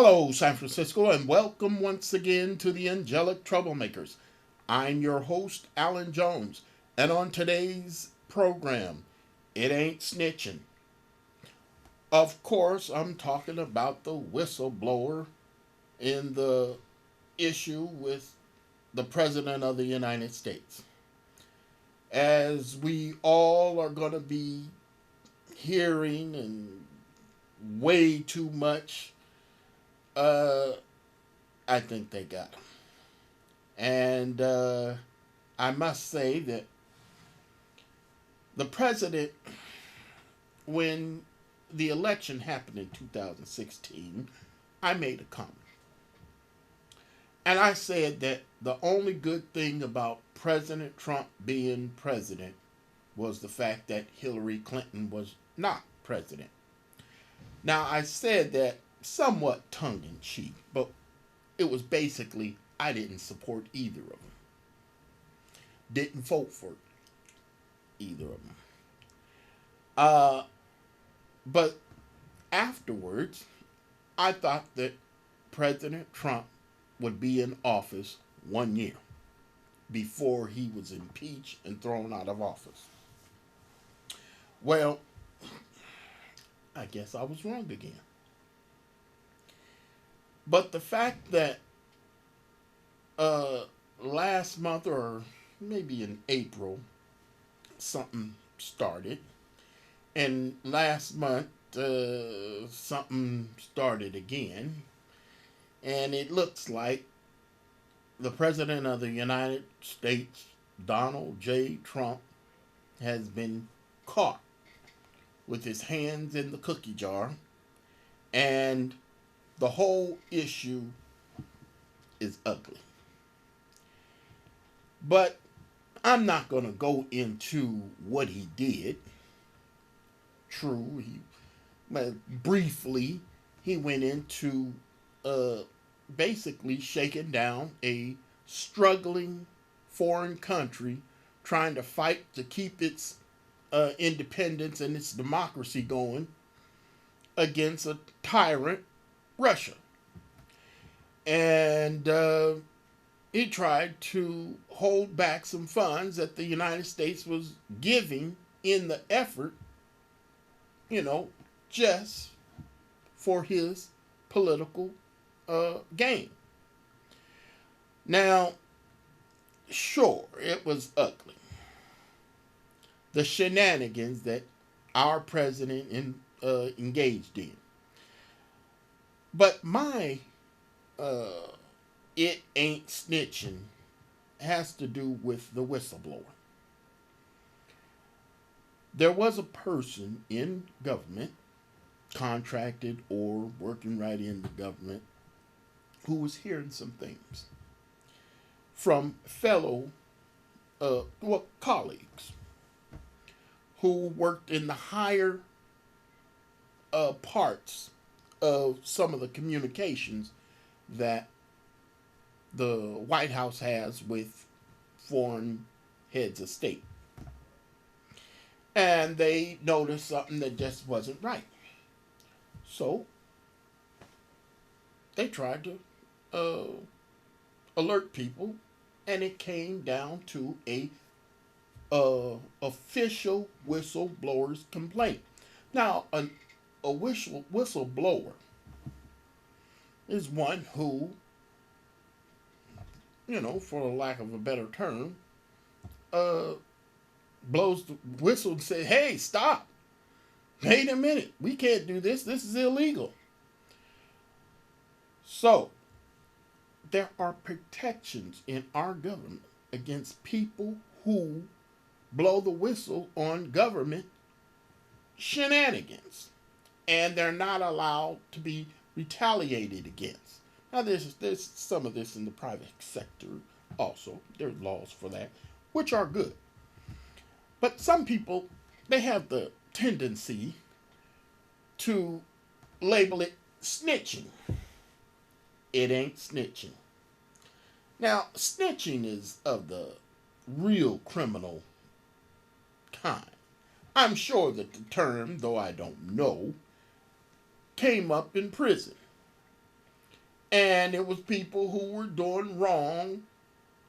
Hello, San Francisco, and welcome once again to the Angelic Troublemakers. I'm your host, Alan Jones, and on today's program, it ain't snitching. Of course, I'm talking about the whistleblower in the issue with the President of the United States. As we all are going to be hearing and way too much, uh, I think they got him. And I must say that the president, when the election happened in 2016, I made a comment. And I said that the only good thing about President Trump being president was the fact that Hillary Clinton was not president. Now, I said that somewhat tongue in cheek, but it was basically I didn't support either of them. Didn't vote for either of them. Uh, but afterwards, I thought that President Trump would be in office 1 year before he was impeached and thrown out of office. Well, I guess I was wrong again. But the fact that uh, last month or maybe in April, something started, and last month something started again, and it looks like the President of the United States, Donald J. Trump, has been caught with his hands in the cookie jar, and the whole issue is ugly. But I'm not going to go into what he did. True, briefly he went into uh, basically shaking down a struggling foreign country trying to fight to keep its independence and its democracy going against a tyrant, Russia. And he tried to hold back some funds that the United States was giving in the effort, you know, just for his political gain. Now, sure, it was ugly. The shenanigans that our president engaged in. But my it ain't snitching has to do with the whistleblower. There was a person in government, contracted or working right in the government, who was hearing some things from fellow colleagues who worked in the higher parts of some of the communications that the White House has with foreign heads of state. And they noticed something that just wasn't right. So they tried to alert people, and it came down to a official whistleblower's complaint. Now, a whistleblower is one who, for lack of a better term, blows the whistle and says, "Hey, stop! Wait a minute, we can't do this. This is illegal." So, there are protections in our government against people who blow the whistle on government shenanigans, and they're not allowed to be retaliated against. Now, there's some of this in the private sector also. There are laws for that, which are good. But some people, they have the tendency to label it snitching. It ain't snitching. Now, snitching is of the real criminal kind. I'm sure that the term, though I don't know, came up in prison. And it was people who were doing wrong,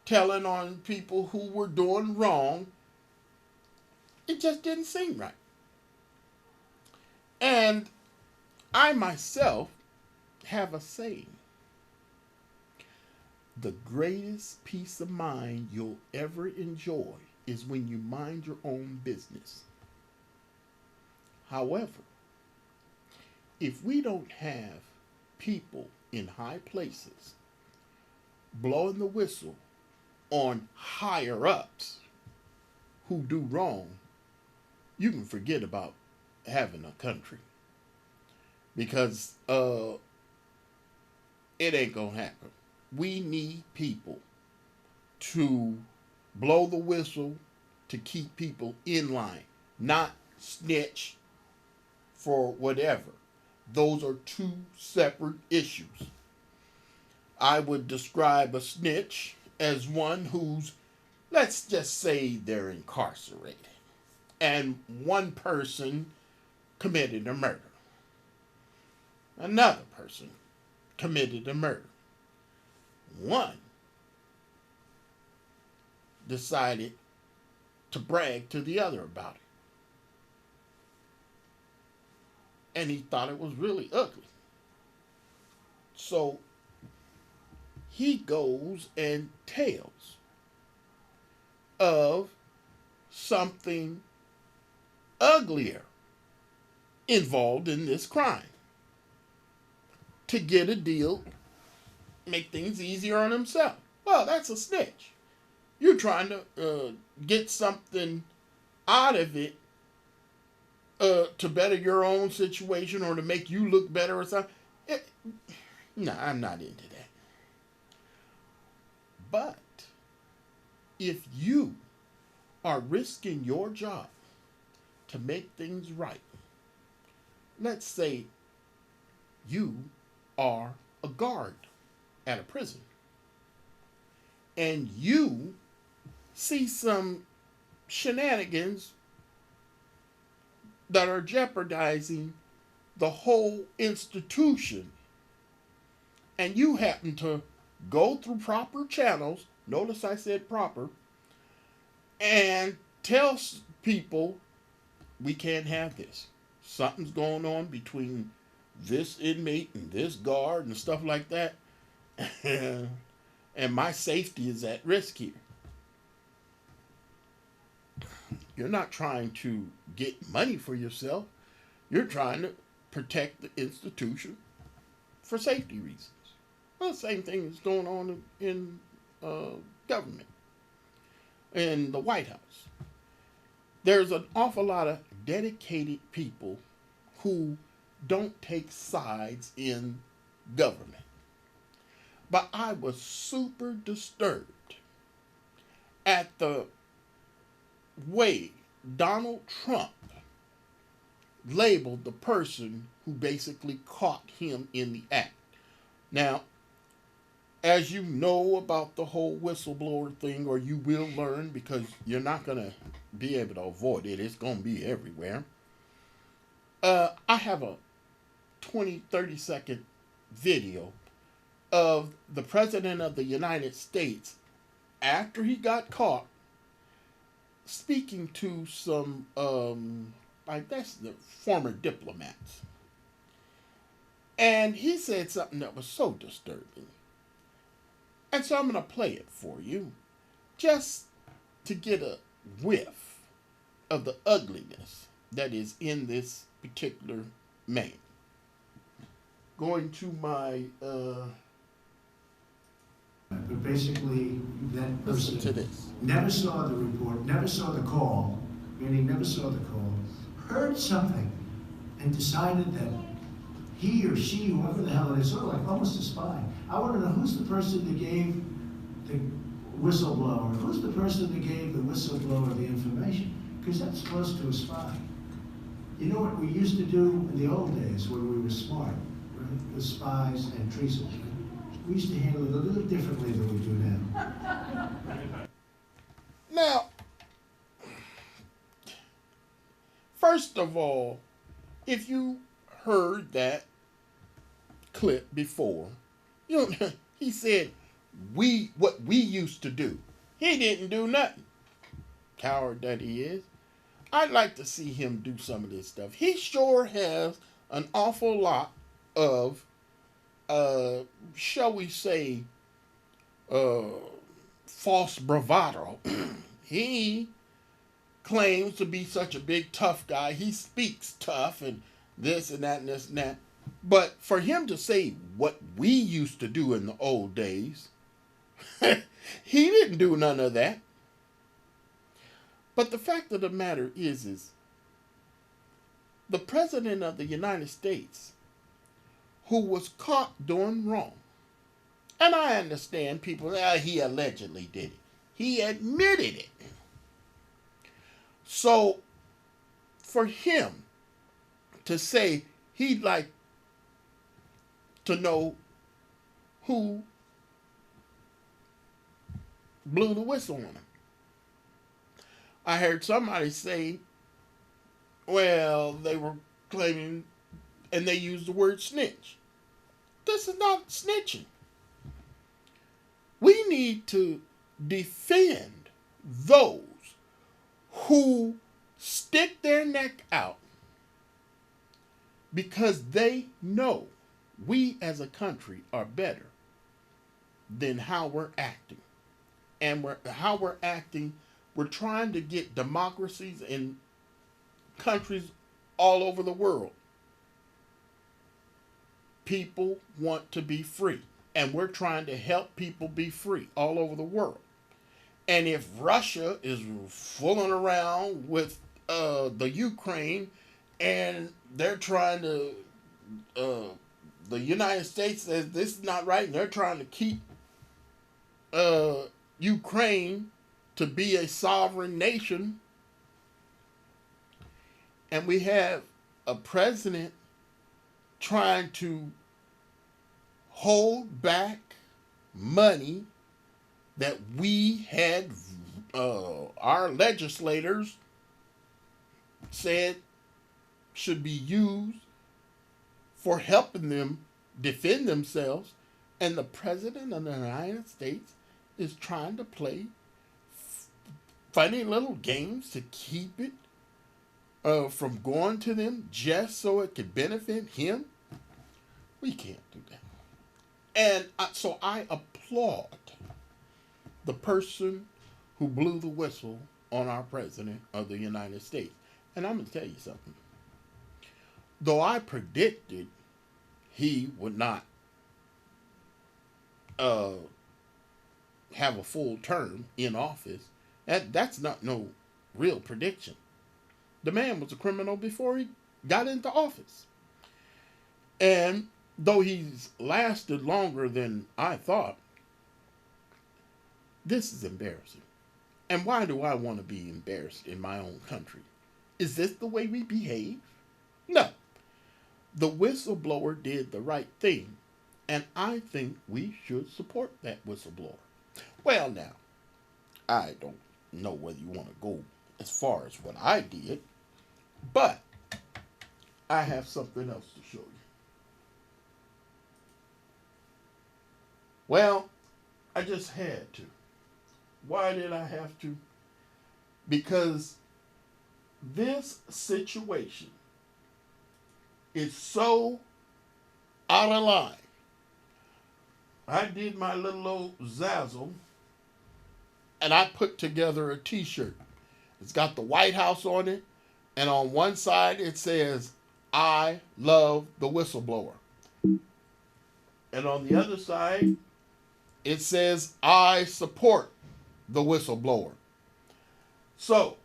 telling on people who were doing wrong. It just didn't seem right. And I myself have a saying: the greatest peace of mind you'll ever enjoy is when you mind your own business. However, if we don't have people in high places blowing the whistle on higher ups who do wrong, you can forget about having a country, because it ain't gonna happen. We need people to blow the whistle to keep people in line, not snitch for whatever. Those are two separate issues. I would describe a snitch as one who's, let's just say they're incarcerated, and one person committed a murder. Another person committed a murder. One decided to brag to the other about it, and he thought it was really ugly. So he goes and tells of something uglier involved in this crime to get a deal, make things easier on himself. Well, that's a snitch. You're trying to get something out of it to better your own situation or to make you look better or something. No, I'm not into that. But if you are risking your job to make things right, let's say you are a guard at a prison and you see some shenanigans that are jeopardizing the whole institution, and you happen to go through proper channels, notice I said proper, and tell people, we can't have this. Something's going on between this inmate and this guard and stuff like that, and my safety is at risk here. You're not trying to get money for yourself. You're trying to protect the institution for safety reasons. Well, the same thing is going on in government, in the White House. There's an awful lot of dedicated people who don't take sides in government. But I was super disturbed at the way Donald Trump labeled the person who basically caught him in the act. Now, as you know about the whole whistleblower thing, or you will learn because you're not going to be able to avoid it, it's going to be everywhere. I have a 20-30 second video of the President of the United States, after he got caught, speaking to some, that's the former diplomats. And he said something that was so disturbing. And so I'm going to play it for you, just to get a whiff of the ugliness that is in this particular man. Going to my... But basically, that person never saw the report, never saw the call, meaning never saw the call, heard something, and decided that he or she, whoever the hell it is, sort of like almost a spy. I want to know who's the person that gave the whistleblower, who's the person that gave the whistleblower the information, because that's close to a spy. You know what we used to do in the old days when we were smart, right? The spies and treason. We used to handle it a little differently than we do now. Now, first of all, if you heard that clip before, You know, he said, what we used to do. He didn't do nothing. Coward that he is. I'd like to see him do some of this stuff. He sure has an awful lot of, uh, shall we say, uh, false bravado. He claims to be such a big tough guy. He speaks tough and this and that and this and that. But for him to say what we used to do in the old days, he didn't do none of that. But the fact of the matter is the President of the United States, who was caught doing wrong, and I understand people, he allegedly did it. He admitted it. So for him to say he'd like to know who blew the whistle on him. I heard somebody say, well, they were claiming, and they used the word snitch. This is not snitching. We need to defend those who stick their neck out because they know we as a country are better than how we're acting. And how we're acting, we're trying to get democracies in countries all over the world. People want to be free, and we're trying to help people be free all over the world. And if Russia is fooling around with the Ukraine, and they're trying to, the United States says this is not right, and they're trying to keep Ukraine to be a sovereign nation, and we have a president trying to hold back money that we had, our legislators said should be used for helping them defend themselves, and the President of the United States is trying to play funny little games to keep it from going to them just so it could benefit him. We can't do that. And so I applaud the person who blew the whistle on our President of the United States. And I'm going to tell you something. Though I predicted he would not have a full term in office, that's not no real prediction. The man was a criminal before he got into office. And though he's lasted longer than I thought, this is embarrassing. And why do I want to be embarrassed in my own country? Is this the way we behave? No. The whistleblower did the right thing, and I think we should support that whistleblower. Well, now, I don't know whether you want to go as far as what I did, but I have something else to show you. Well, I just had to. Why did I have to? Because this situation is so out of line. I did my little old zazzle, and I put together a t-shirt. It's got the White House on it, and on one side it says, "I love the whistleblower." And on the other side, it says, "I support the whistleblower." So,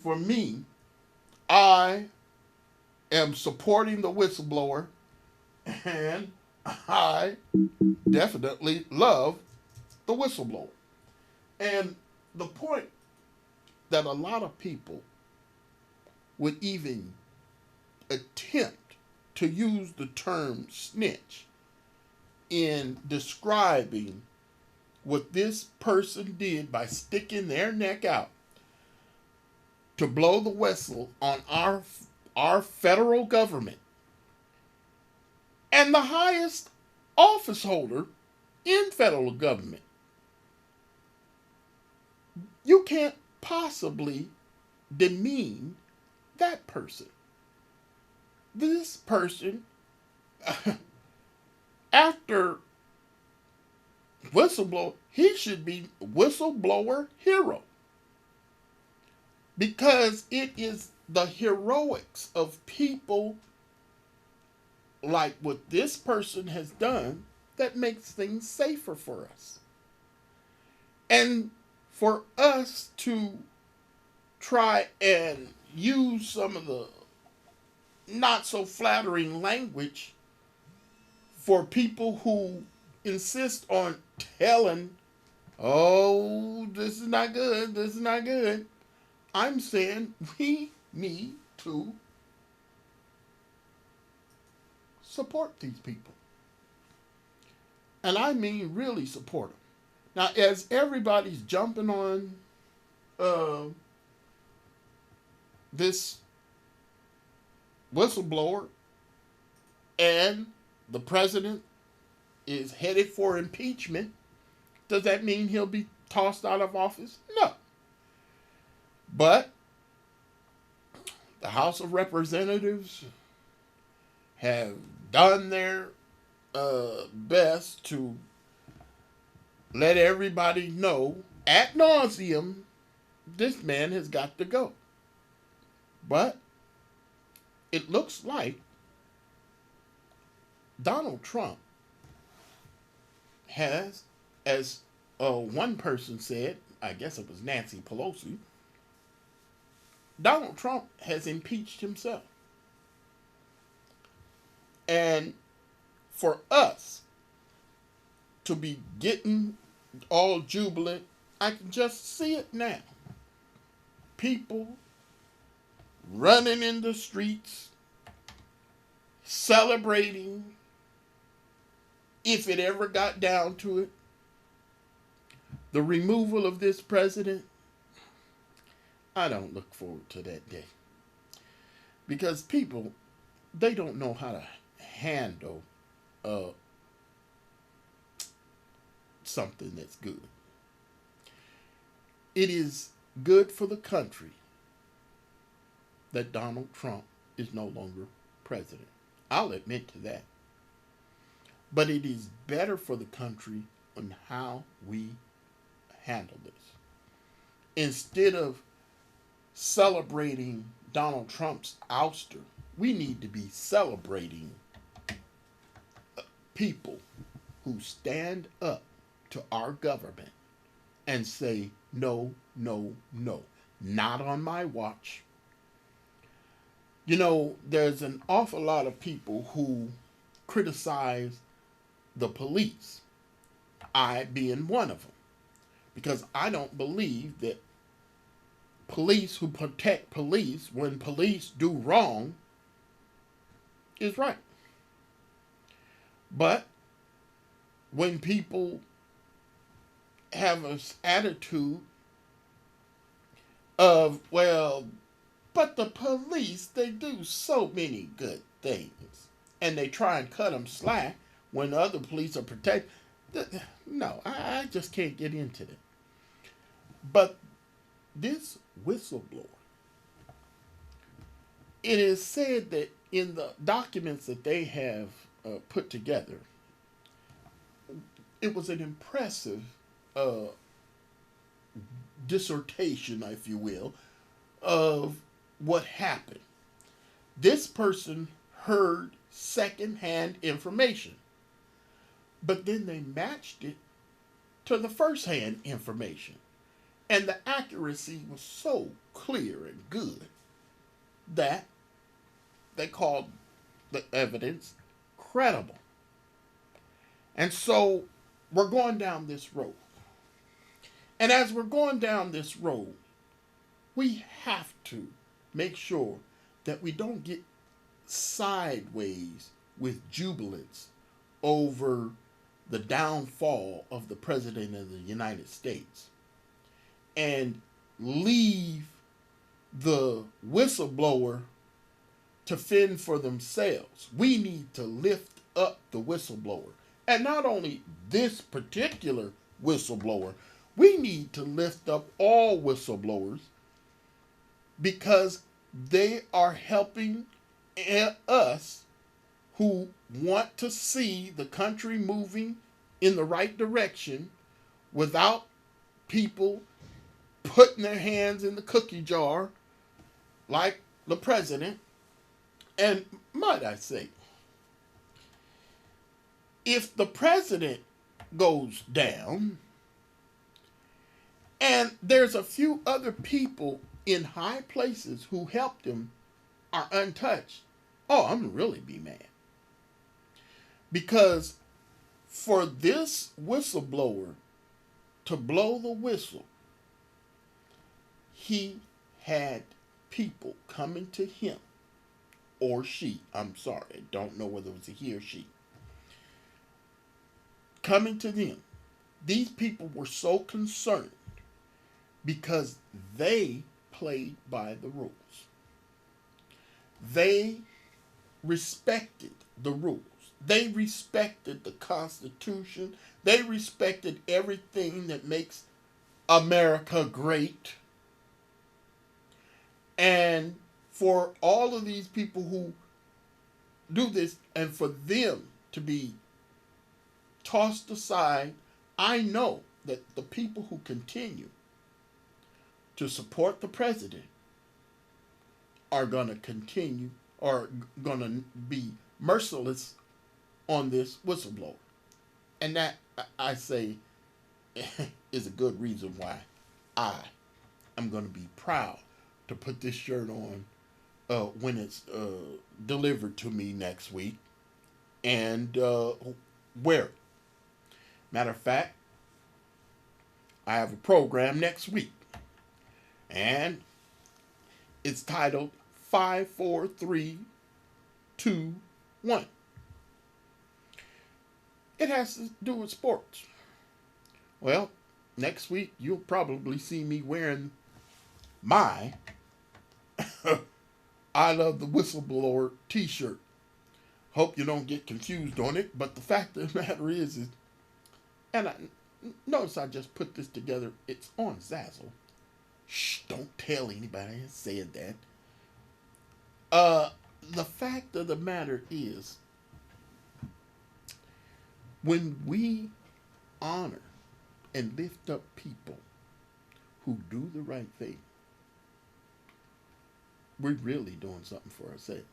for me, I am supporting the whistleblower, and I definitely love the whistleblower. And the point that a lot of people would even attempt to use the term snitch in describing what this person did by sticking their neck out to blow the whistle on our federal government and the highest office holder in federal government. You can't possibly demean that person. This person, after whistleblower, he should be whistleblower hero, because it is the heroics of people like what this person has done that makes things safer for us. And for us to try and use some of the not so flattering language for people who insist on telling, oh, this is not good, this is not good. I'm saying we need to support these people. And I mean really support them. Now, as everybody's jumping on this whistleblower and the president is headed for impeachment, does that mean he'll be tossed out of office? No. But the House of Representatives have done their best to let everybody know ad nauseum this man has got to go. But it looks like Donald Trump has, as one person said, I guess it was Nancy Pelosi, Donald Trump has impeached himself. And for us to be getting all jubilant, I can just see it now. People running in the streets, celebrating, if it ever got down to it, the removal of this president. I don't look forward to that day. Because people, they don't know how to handle something that's good. It is good for the country that Donald Trump is no longer president. I'll admit to that. But it is better for the country on how we handle this. Instead of celebrating Donald Trump's ouster, we need to be celebrating people who stand up to our government and say, no, no, no, not on my watch. You know, there's an awful lot of people who criticize the police, I being one of them, because I don't believe that police who protect police when police do wrong is right. But when people have an attitude of, well, but the police, they do so many good things, and they try and cut them slack when the other police are protected. No, I just can't get into that. But this whistleblower, it is said that in the documents that they have put together, it was an impressive dissertation, if you will, of what happened. This person heard secondhand information, but then they matched it to the first-hand information. And the accuracy was so clear and good that they called the evidence credible. And so we're going down this road. And as we're going down this road, we have to make sure that we don't get sideways with jubilance over the downfall of the President of the United States and leave the whistleblower to fend for themselves. We need to lift up the whistleblower. And not only this particular whistleblower, we need to lift up all whistleblowers because they are helping us who want to see the country moving in the right direction without people putting their hands in the cookie jar like the president. And might I say, if the president goes down and there's a few other people in high places who helped him are untouched, oh, I'm gonna really be mad. Because for this whistleblower to blow the whistle, he had people coming to him, or she, I'm sorry, I don't know whether it was a he or she, coming to them. These people were so concerned because they played by the rules. They respected the rules. They respected the Constitution. They respected everything that makes America great. And for all of these people who do this and for them to be tossed aside, I know that the people who continue to support the president are going to continue or going to be merciless on this whistleblower. And that, I say, is a good reason why I am going to be proud to put this shirt on when it's delivered to me next week and wear it. Matter of fact, I have a program next week, and it's titled 5, 4, 3, 2, 1. It has to do with sports. Well, next week you'll probably see me wearing my I Love the Whistleblower t-shirt. Hope you don't get confused on it, but the fact of the matter is and notice I just put this together. It's on Zazzle. Shh, don't tell anybody I said that. The fact of the matter is, when we honor and lift up people who do the right thing, we're really doing something for ourselves.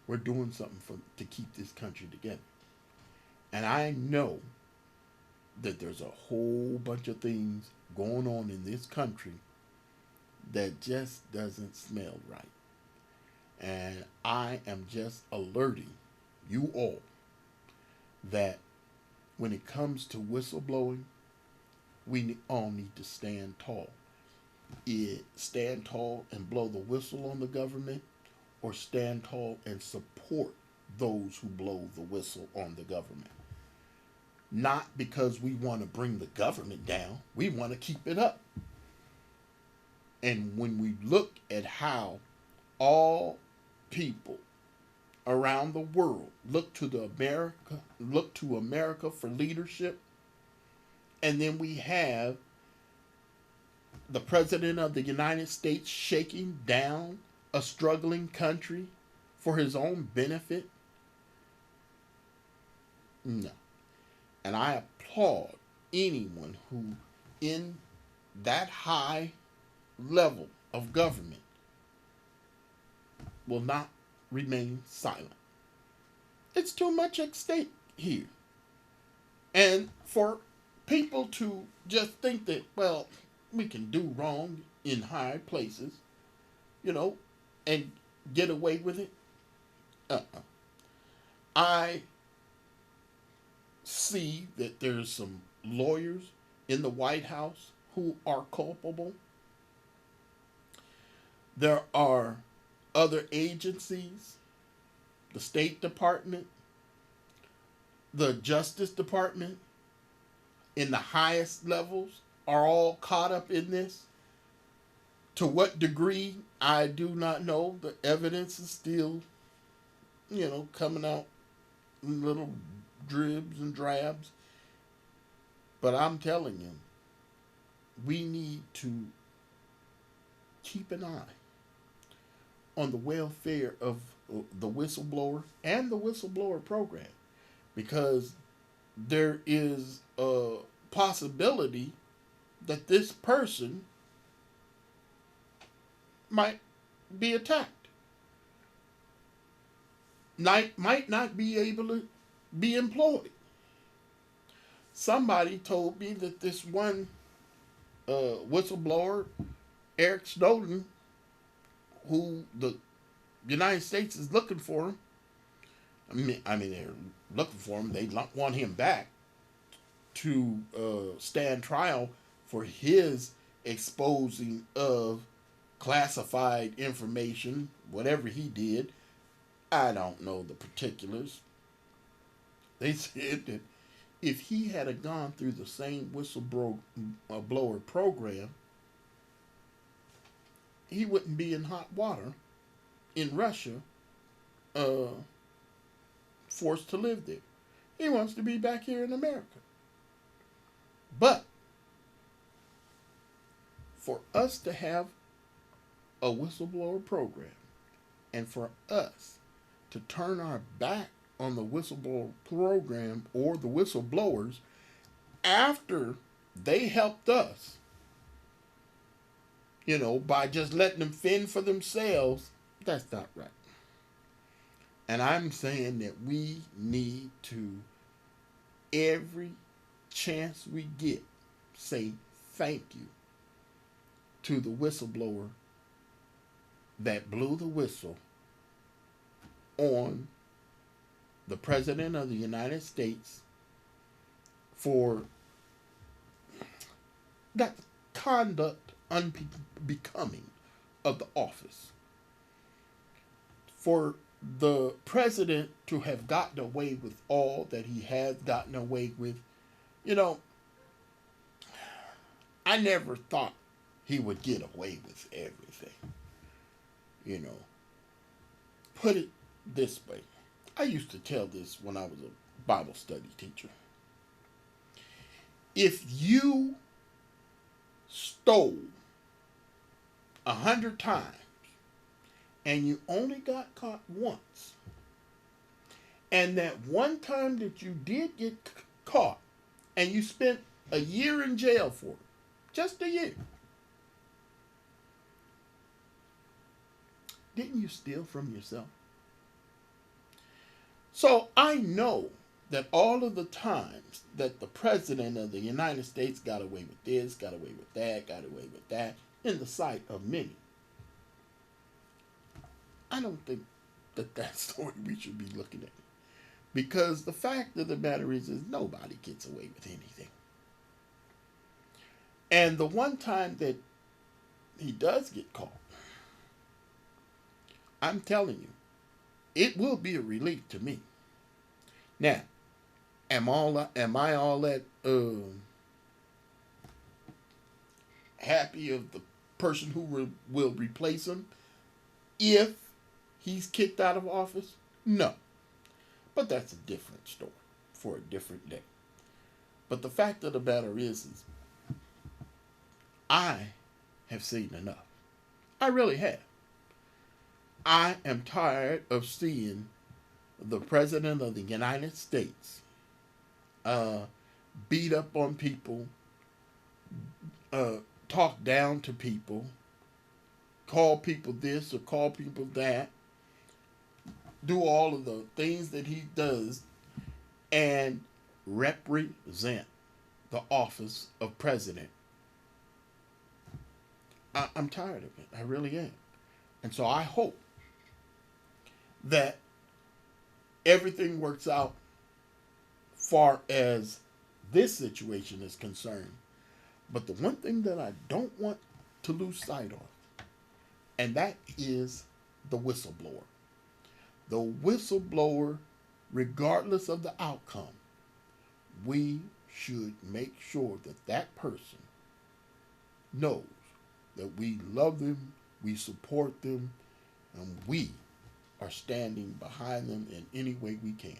We're doing something to keep this country together. And I know that there's a whole bunch of things going on in this country that just doesn't smell right. And I am just alerting you all that when it comes to whistleblowing, we all need to stand tall. Stand tall and blow the whistle on the government, or stand tall and support those who blow the whistle on the government. Not because we want to bring the government down, we want to keep it up. And when we look at how all people around the world look to America for leadership, and then we have the President of the United States shaking down a struggling country for his own benefit. No. And I applaud anyone who, in that high level of government, will not remain silent. It's too much at stake here. And for people to just think that, well, we can do wrong in high places, and get away with it. I see that there's some lawyers in the White House who are culpable. There are other agencies, the State Department, the Justice Department, in the highest levels, are all caught up in this. To what degree, I do not know. The evidence is still, coming out in little dribs and drabs. But I'm telling you, we need to keep an eye on the welfare of the whistleblower and the whistleblower program, because there is a possibility that this person might be attacked, might not be able to be employed. Somebody told me that this one whistleblower, Eric Snowden, who the United States is looking for him. I mean, they're looking for him. They want him back to stand trial for his exposing of classified information, whatever he did. I don't know the particulars. They said that if he had gone through the same whistleblower program, he wouldn't be in hot water in Russia, forced to live there. He wants to be back here in America. But for us to have a whistleblower program and for us to turn our back on the whistleblower program or the whistleblowers after they helped us, by just letting them fend for themselves, that's not right. And I'm saying that we need to, every chance we get, say thank you to the whistleblower that blew the whistle on the President of the United States for that conduct unbecoming of the office. For the president to have gotten away with all that he has gotten away with, I never thought he would get away with everything. Put it this way. I used to tell this when I was a Bible study teacher. If you stole 100 times and you only got caught once, and that one time that you did get caught and you spent a year in jail for it, just a year, didn't you steal from yourself? So I know that all of the times that the President of the United States got away with this, got away with that, got away with that, in the sight of many, I don't think that that's the way we should be looking at it. Because the fact of the matter is nobody gets away with anything. And the one time that he does get caught, I'm telling you, it will be a relief to me. Now, am I all that happy of the person who will replace him if he's kicked out of office? No. But that's a different story for a different day. But the fact of the matter is I have seen enough. I really have. I am tired of seeing the President of the United States beat up on people, talk down to people, call people this or call people that, do all of the things that he does, and represent the office of president. I'm tired of it. I really am. And so I hope that everything works out far as this situation is concerned. But the one thing that I don't want to lose sight of, and that is the whistleblower. The whistleblower, regardless of the outcome, we should make sure that that person knows that we love them, we support them, and we are standing behind them in any way we can.